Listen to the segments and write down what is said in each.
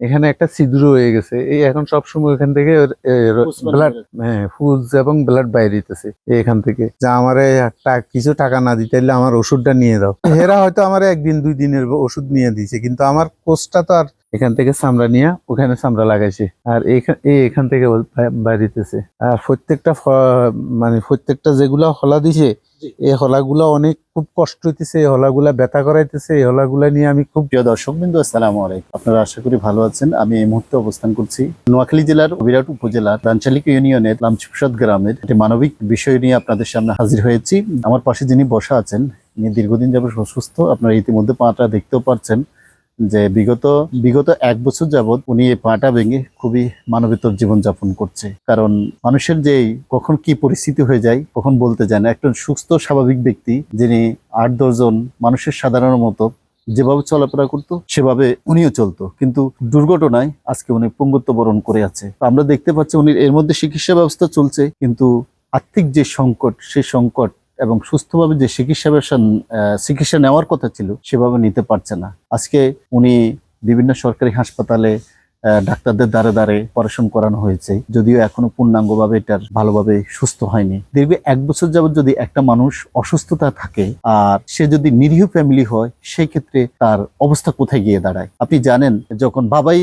এখানে একটা ছিদ্র হয়ে গেছে, এই এখন সবসময় এখান থেকে ব্লাড, হ্যাঁ ফুজ এবং ব্লাড বাইরে দিতেছে এখান থেকে। যা আমার কিছু টাকা না দিতে হলে আমার ওষুধটা নিয়ে দাও। এরা হয়তো আমার একদিন 2 দিনের ওষুধ নিয়ে দিয়েছে, কিন্তু আমার কোর্সটা তো আর এখান থেকে চামড়া নিয়ে ওখানে চামড়া লাগাইছে, আর এখান থেকে বাইরিতেছে। আর মানে প্রত্যেকটা যেগুলা হলা দিছে, এই হলাগুলা অনেক খুব কষ্ট হইতেছে, এই হলাগুলা ব্যথা করাইতেছে, এই হলাগুলা নিয়ে আমি খুব। প্রিয় দর্শকবৃন্দ, আসসালামু আলাইকুম। আপনারা আশা করি ভালো আছেন। আমি এই মুহূর্তে অবস্থান করছি নোয়াখালী জেলার বিরাট উপজেলার রাঞ্চালিক ইউনিয়নের লামচিপ্রসাদ গ্রামের একটি মানবিক বিষয় নিয়ে আপনাদের সামনে হাজির হয়েছি। আমার পাশে যিনি বসা আছেন, ইনি দীর্ঘদিন যাবত অসুস্থ। আপনারা ইতিমধ্যে পাটা দেখতেও পাচ্ছেন যে বিগত 1 বছর যাবত উনি এই পাটা ভেঙে খুবই মানবেতর জীবনযাপন করছে। কারণ মানুষের যে কখন কি পরিস্থিতি হয়ে যায় কখন বলতে যায় না। একজন সুস্থ স্বাভাবিক ব্যক্তি যিনি 8-10 জন মানুষের সাধারণের মতো যেভাবে চলাফেরা করতো সেভাবে উনিও চলতো, কিন্তু দুর্ঘটনায় আজকে উনি পঙ্গুত্ব বরণ করে আছে। আমরা দেখতে পাচ্ছি উনি এর মধ্যে চিকিৎসা ব্যবস্থা চলছে, কিন্তু আর্থিক যে সংকট, সেই সংকট এবং সুস্থভাবে যে চিকিৎসা নেওয়ার কথা ছিল সেভাবে নিতে পারছে না। আজকে উনি বিভিন্ন সরকারি হাসপাতালে ডাক্তারদের দ্বারে দ্বারে অপারেশন করানো হয়েছে, যদিও এখনো পূর্ণাঙ্গভাবে এটার ভালোভাবে সুস্থ হয়নি। দীর্ঘ 1 বছর যাবত যদি একটা মানুষ অসুস্থতা থাকে আর সে যদি নিরীহ ফ্যামিলি হয়, সেই ক্ষেত্রে তার অবস্থা কোথায় গিয়ে দাঁড়ায়। আপনি জানেন, যখন বাবাই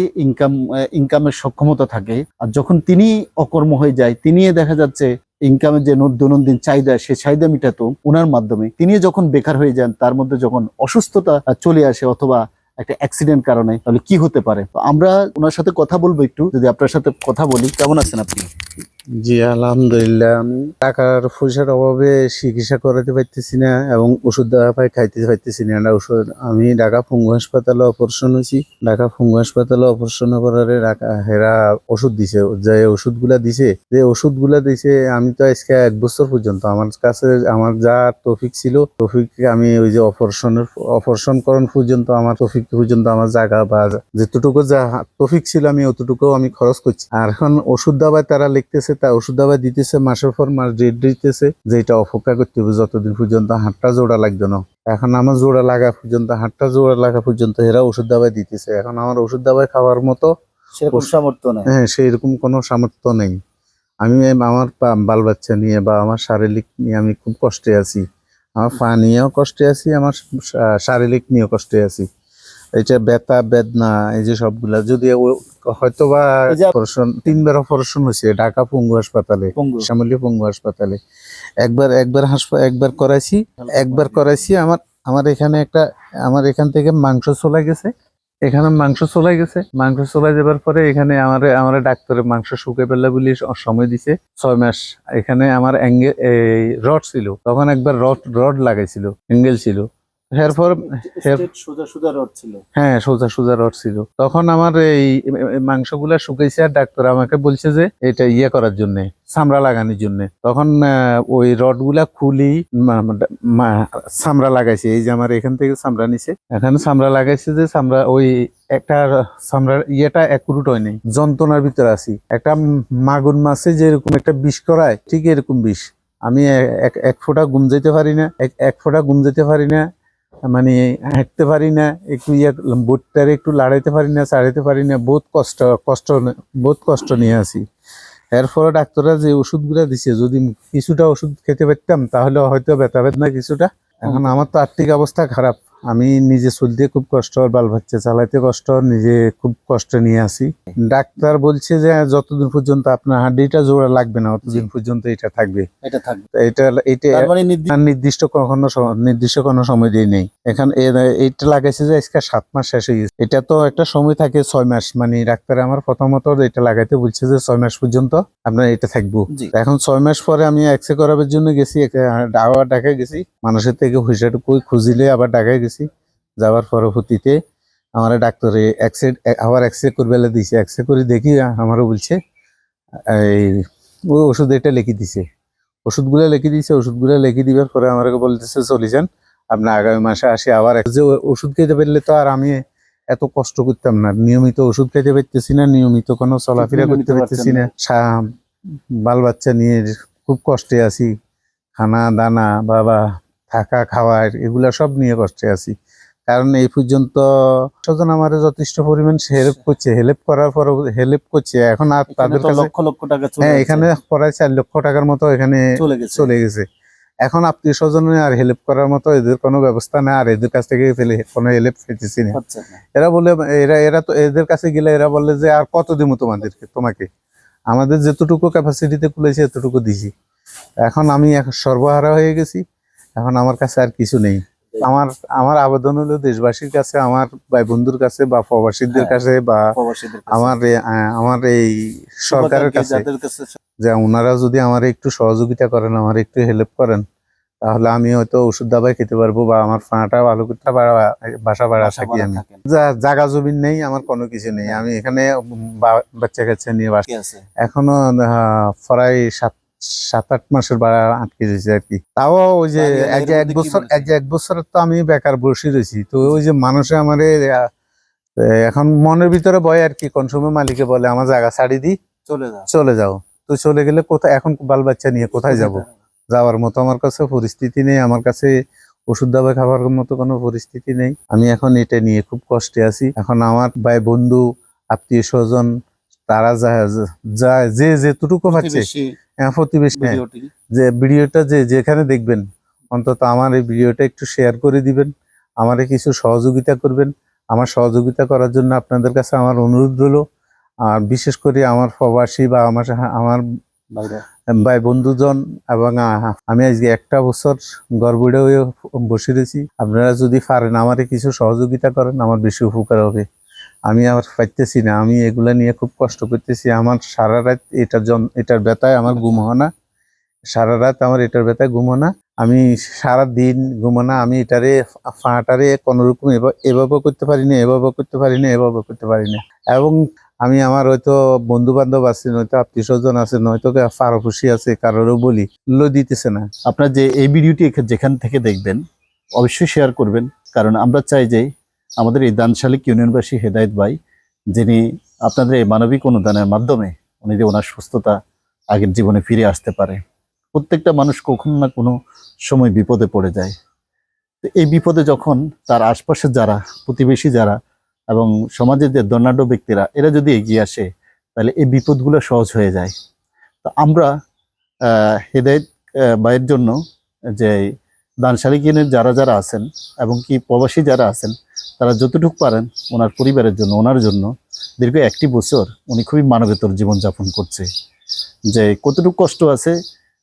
ইনকামের সক্ষমতা থাকে আর যখন তিনি অকর্ম হয়ে যায়, তিনি দেখা যাচ্ছে ইনকামের যে দৈনন্দিন চাহিদা, সে চাহিদা মিটাতো ওনার মাধ্যমে। তিনি যখন বেকার হয়ে যান, তার মধ্যে যখন অসুস্থতা চলে আসে অথবা একটা অ্যাক্সিডেন্ট কারণে, তাহলে কি হতে পারে। তো আমরা ওনার সাথে কথা বলবো একটু। যদি আপনার সাথে কথা বলি, কেমন আছেন আপনি? জি আলহামদুলিল্লাহ, আমি টাকার পয়সার অভাবে চিকিৎসা করাতে পারতেছি না এবং ওষুধ খাইতে পারতেছি না। ওষুধ আমি ঢাকা পঙ্গু হাসপাতালে অপারেশন হয়েছি। ঢাকা পঙ্গু হাসপাতালে অপারেশন করারে হেরা ওষুধ দিছে, যে ওষুধগুলা দিছে আমি তো আজকে 1 বছর পর্যন্ত আমার কাছে আমার যা তৌফিক ছিল, আমি ওই যে অপারেশন করার পর্যন্ত আমার তৌফিক পর্যন্ত আমার জায়গা বা যেতটুকু যা তৌফিক ছিল আমি অতটুকু আমি খরচ করছি। আর এখন ওষুধ দাবায় তারা লিখতেছে, তা ওষুধ দাবায় দিতেছে, মাসের পর মাস ডেট দিতেছে, যে এটা অপেক্ষা করতে হবে যতদিন পর্যন্ত হাতটা জোড়া লাগবে না। এখন আমার জোড়া লাগা পর্যন্ত, হাতটা জোড়া লাগা পর্যন্ত এরা ওষুধ দাবায় দিতেছে। এখন আমার ওষুধ দাবায় খাওয়ার মতো সেরকম সামর্থ্য নেই। হ্যাঁ, সেইরকম কোনো সামর্থ্য নেই। আমি আমার বাল বাচ্চা নিয়ে বা আমার শারীরিক নিয়ে আমি খুব কষ্টে আছি। আমার পা নিয়েও কষ্টে আছি, আমার শারীরিক নিয়েও কষ্টে আছি। এটা ব্যথা বেদনা এই যে সবগুলা, যদি হয়তো বা 3বার অপারেশন হয়েছে ঢাকা পঙ্গু হাসপাতালে, শ্যামলী পঙ্গু হাসপাতালে। একবার করাইছি। আমার এখানে আমার এখান থেকে মাংস চলে গেছে, মাংস চলে যাবার পরে এখানে আমার ডাক্তারের মাংস শুকে ফেললে বলে সময় দিছে 6 মাস। এখানে আমার রড ছিল, তখন একবার রড লাগাইছিল, অ্যাঙ্গেল ছিল। এরপর সোজা রড ছিল, হ্যাঁ সোজা রড ছিল। তখন আমার এই মাংসগুলা শুকাইছে, আর ডাক্তার আমাকে বলছে যে এটা করার জন্য, চামড়া লাগানোর জন্য। তখন ওই রড গুলা খুলি চামড়া লাগাইছে। এই যে আমার এখান থেকে চামড়া নিছে, এখানে চামড়া লাগাইছে, যে চামড়া ওই একটা চামড়ার একুরুট হয় নাই, যন্ত্রণার ভিতরে আছি। একটা মাগুর মাছে যেরকম একটা বিষ করায়, ঠিক এরকম বিষ। আমি এক ফোঁটা ঘুম যেতে পারি না, এক ফোঁটা ঘুম যেতে পারি না, মানে হাঁটতে পারি না, একটু বোটটারে একটু লাড়াইতে পারি না, ছাড়াইতে পারি না। বহুত কষ্ট নিয়ে আছি। এরপরে ডাক্তাররা যে ওষুধগুলা দিছে, যদি কিছুটা ওষুধ খেতে পারতাম তাহলে হয়তো ব্যথা বেদনা কিছুটা। এখন আমার তো আর্থিক অবস্থা খারাপ, আমি নিজে চলতে খুব কষ্ট, বাল বাচ্চা চালাইতে কষ্ট, নিজে খুব কষ্ট নিয়ে আছি। ডাক্তার বলছে যে যতদিন পর্যন্ত আপনার হাড্ডিটা জোড়া লাগবে না, ততদিন পর্যন্ত এটা থাকবে। নির্দিষ্ট কোনো সময় দিয়ে নেই। এখন এইটা লাগাইছে যে আজকে 7 মাস শেষ হয়ে গেছে। এটা তো একটা সময় থাকে 6 মাস, মানে ডাক্তার আমার প্রথমত এটা লাগাইতে বলছে যে 6 মাস পর্যন্ত আপনার এটা থাকবো। এখন 6 মাস পরে আমি এক্সরে করাবার জন্য গেছি, আবার ঢাকায় গেছি, মানুষের থেকে পয়সাটুকু খুঁজিলে আবার ঢাকায় গেছি। যাওয়ার পরবর্তীতে আমার ডাক্তারে আবার এক্সরে করবে দিয়েছে। এক্সরে করে দেখি আমারও বলছে এই ওই ওষুধ এটা লিখে দিছে, ওষুধগুলো লিখে দিবার পরে আমাকে বলতেছে চলে যান, আপনার আগামী মাসে আসি আবার। যে ওষুধ খেতে পারলে তো আর আমি এত কষ্ট করতাম না। নিয়মিত ওষুধ খেতে পারতেছি না, নিয়মিত কোনো চলাফেরা করতে পারতেছি না। বাল বাচ্চা নিয়ে খুব কষ্টে আছি। খানা দানা বাবা থাকা খাওয়ার এগুলা সব নিয়ে কষ্টে আছি। কারণ এই পর্যন্ত স্বজন আমার যথেষ্ট পরিমাণ হেল্প করার পর হেল্প করছে, এখন আর এখানে তাদের তো কাছে লক্ষ লক্ষ টাকা চলে হ্যাঁ যাচ্ছে, এখানে প্রায় 4 লক্ষ টাকার মতো এখানে চলে গেছে। চলে গেছে। এখন আত্মীয় স্বজনে আর হেল্প করার মতো এদের কোনো ব্যবস্থা নেই, আর এদের কাছ থেকে কোনো হেল্প পেতেছি না। হচ্ছে না। এরা বলে এরা তো এদের কাছে গেলে এরা বলে যে আর কত দিব তোমাকে, আমাদের যেতটুকু ক্যাপাসিটিতে খুলেছে এতটুকু দিছি। এখন আমি এখন সর্বহারা হয়ে গেছি, এখন আমার কাছে আর কিছু নেই। আমার আমার আবেদন হলো দেশবাসীর কাছে, আমার ভাই বন্ধুর কাছে বা প্রবাসীদের হ্যাঁ, কাছে বা প্রবাসীদের কাছে, আমার এই সরকারের শুভাকাঙ্ক্ষী কাছে, যাদের কাছে যে ওনারা যদি আমার একটু সহযোগিতা করেন, আমার একটু হেল্প করেন, তাহলে আমি হয়তো ওষুধ দাবাই খেতে পারবো বা আমার ফাঁটা ভালো করতে বাসা ভাড়া বাসা থাকি ভাড়া আমি। থাকেন। জায়গা জমিন নেই, আমার কোনো কিছু নেই, হ্যাঁ। আমি এখানে বাচ্চা কাচ্চা নিয়ে কি আছে? এখনো প্রায় 7-8 মাসের ভাড়া আটকে দিয়েছে আর কি। তাও ওই যে তাহলে এই এর যে মধ্যে কি বলেছে? এক বছর তো আমি বেকার বসে রয়েছি, তো ওই যে মানুষে আমারে এখন মনের ভিতরে ভয় আর কি, কোন সময় মালিকে বলে আমার জায়গা ছাড়ি দি, চলে যাও। তো চলে গেলে কোথায়, এখন বাল বাচ্চা নিয়ে কোথায় যাব? যাওয়ার মতো আমার কাছে পরিস্থিতি নেই, আমার কাছে ওষুধ দাবা খাবার মতো কোনো পরিস্থিতি নেই। আমি এখন এটা নিয়ে খুব কষ্টে আছি। এখন আমার ভাই বন্ধু আত্মীয় স্বজন তারা যে যেটুকু পাচ্ছে, প্রতিবেশী, যে ভিডিওটা যেখানে দেখবেন, অন্তত আমার এই ভিডিওটা একটু শেয়ার করে দিবেন, আমারে কিছু সহযোগিতা করবেন। আমার সহযোগিতা করার জন্য আপনাদের কাছে আমার অনুরোধ রইল। আর বিশেষ করে আমার প্রবাসী বা আমার ভাই বন্ধুজন, এবং আমি আজকে 1টা বছর গর্ভবতী হয়ে বসে রয়েছি। আপনারা যদি পারেন আমারে কিছু সহযোগিতা করেন, আমার বেশি উপকার হবে। আমি আর পাইতেছি না, আমি এগুলা নিয়ে খুব কষ্ট করতেছি। আমার সারা রাত এটার ব্যথায় আমার ঘুম হয় না, সারা রাত আমার এটার ব্যথায় ঘুম হয় না, আমি সারা দিন ঘুমো না। আমি এটারে ফাটারে কোনোরকম এভাবে করতে পারি না, এভাবে করতে পারি না, এভাবে করতে পারি না। এবং আমি আমার হয়তো বন্ধু বান্ধব আছে, নয়তো আত্মীয় স্বজন আছে, নয়তো পাড়াপড়শি আছে, কারোরও বলি, দিতেছে না। আপনার যে এই ভিডিওটি যেখান থেকে দেখবেন অবশ্যই শেয়ার করবেন, কারণ আমরা চাই যে আমাদের এই দানশালিক ইউনিয়নবাসী হেদায়েত ভাই, যিনি আপনাদের এই মানবিক অনুদানের মাধ্যমে উনি যে ওনার সুস্থতা আগের জীবনে ফিরে আসতে পারে। প্রত্যেকটা মানুষ কখনো না কোনো সময় বিপদে পড়ে যায়। তো এই বিপদে যখন তার আশপাশের যারা প্রতিবেশী যারা এবং সমাজের যে ধনাঢ্য ব্যক্তিরা এরা যদি এগিয়ে আসে, তাহলে এই বিপদগুলো সহজ হয়ে যায়। তো আমরা হেদায়েত ভাইয়ের জন্য যে দানশালিকিনের যারা আছেন এবং কি প্রবাসী যারা আছেন, তারা যতটুকু পারেন ওনার পরিবারের জন্য, ওনার জন্য দীর্ঘ 1টি বছর উনি খুবই মানবেতর জীবনযাপন করছে। যে কতটুকু কষ্ট আছে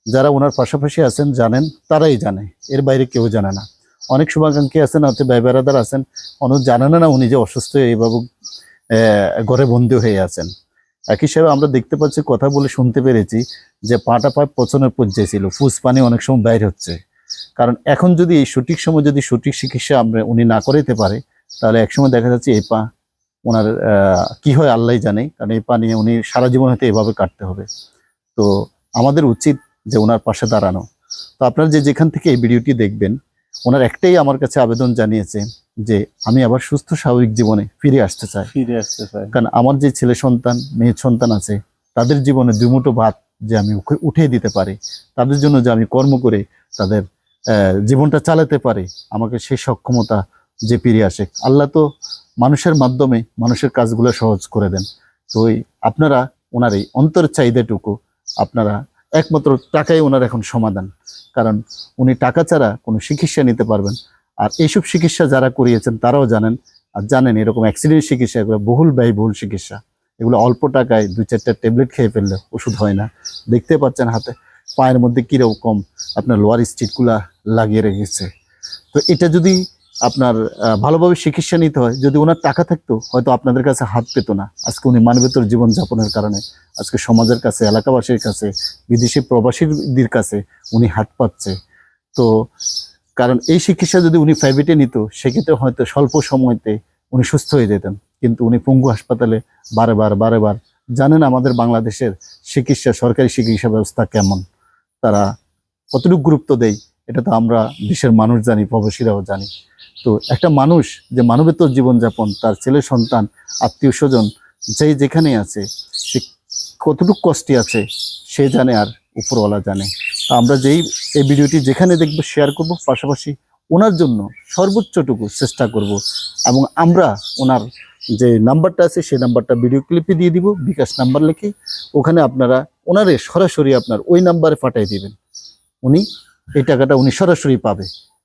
যারা ওনার পাশাপাশি আছেন জানেন, তারাই জানে, এর বাইরে কেউ জানে না। অনেক শুভাকাঙ্ক্ষী আছেন, অত ভাই বেড়াদার আছেন, অনেক জানেন না উনি যে অসুস্থ এইভাবে ঘরে বন্দী হয়ে আছেন। একই হিসাবে আমরা দেখতে পাচ্ছি, কথা বলে শুনতে পেরেছি যে পাটা পচনের পর্যায়ে ছিল, ফুস পানি অনেক সময় বাইর হচ্ছে। কারণ এখন যদি এই সঠিক সময় যদি সঠিক চিকিৎসা আমরা উনি না করাইতে পারে, তাহলে একসময় দেখা যাচ্ছে এই পা ওনার কি হয় আল্লাহ জানে, কারণ এই পা নিয়ে উনি সারা জীবন হয়তো এভাবে কাটতে হবে। তো আমাদের উচিত যে ওনার পাশে দাঁড়ানো। তো আপনারা যেখান থেকে এই ভিডিওটি দেখবেন, ওনার একটাই আমার কাছে আবেদন জানিয়েছে যে আমি আবার সুস্থ স্বাভাবিক জীবনে ফিরে আসতে চাই। কারণ আমার যে ছেলে সন্তান মেয়ে সন্তান আছে, তাদের জীবনে 2 মুঠো ভাত যে আমি উঠিয়ে দিতে পারি, তাদের জন্য যে আমি কর্ম করে তাদের জীবনটা চালাতে পারি, আমাকে সেই সক্ষমতা যে ফিরে আসে। আল্লাহ তো মানুষের মাধ্যমে মানুষের কাজগুলো সহজ করে দেন। তো আপনারা ওনার এই অন্তরের চাহিদাটুকু, আপনারা একমাত্র টাকাই ওনার এখন সমাধান, কারণ উনি টাকা ছাড়া কোনো চিকিৎসা নিতে পারবেন। আর এইসব চিকিৎসা যারা করিয়েছেন তারাও জানেন, আর জানেন এরকম অ্যাক্সিডেন্ট চিকিৎসা এগুলো বহুল ব্যয়বহুল চিকিৎসা। এগুলো অল্প টাকায় 2-4টা ট্যাবলেট খেয়ে ফেললে ওষুধ হয় না। দেখতে পাচ্ছেন হাতে পায়ের মধ্যে কীরকম আপনার লোয়ার স্টিচগুলা লাগিয়ে রেখেছে। তো এটা যদি আপনার ভালোভাবে চিকিৎসা নিতে হয়, যদি ওনার টাকা থাকতো হয়তো আপনাদের কাছে হাত পেত না। আজকে উনি মানবেতর জীবনযাপনের কারণে আজকে সমাজের কাছে, এলাকাবাসীর কাছে, বিদেশি প্রবাসীদের কাছে উনি হাত পাচ্ছে। তো কারণ এই চিকিৎসা যদি উনি প্রাইভেটে নিত, সেক্ষেত্রে হয়তো স্বল্প সময়তে উনি সুস্থ হয়ে যেতেন। কিন্তু উনি পঙ্গু হাসপাতালে বারে জানেন আমাদের বাংলাদেশের চিকিৎসা, সরকারি চিকিৎসা ব্যবস্থা কেমন, তারা কতটুকু গুরুত্ব দেয়, এটা তো আমরা দেশের মানুষ জানি, প্রবাসীরাও জানি। তো একটা মানুষ যে মানবেতর জীবনযাপন, তার ছেলে সন্তান আত্মীয় স্বজন যেখানে আছে, সে কতটুকু কষ্টে আছে সে জানে, আর উপরওয়ালা জানে। তো আমরা এই ভিডিওটি যেখানে দেখবো শেয়ার করব, পাশাপাশি ওনার জন্য সর্বোচ্চটুকু চেষ্টা করব এবং আমরা ওনার যে নাম্বারটা আছে সেই নাম্বারটা ভিডিও ক্লিপে দিয়ে দিব, বিকাশ নাম্বার লিখে ওখানে আপনারা ওনারে সরাসরি আপনার ওই নাম্বারে পাঠিয়ে দিবেন, উনি এই টাকাটা উনি সরাসরি পাবে।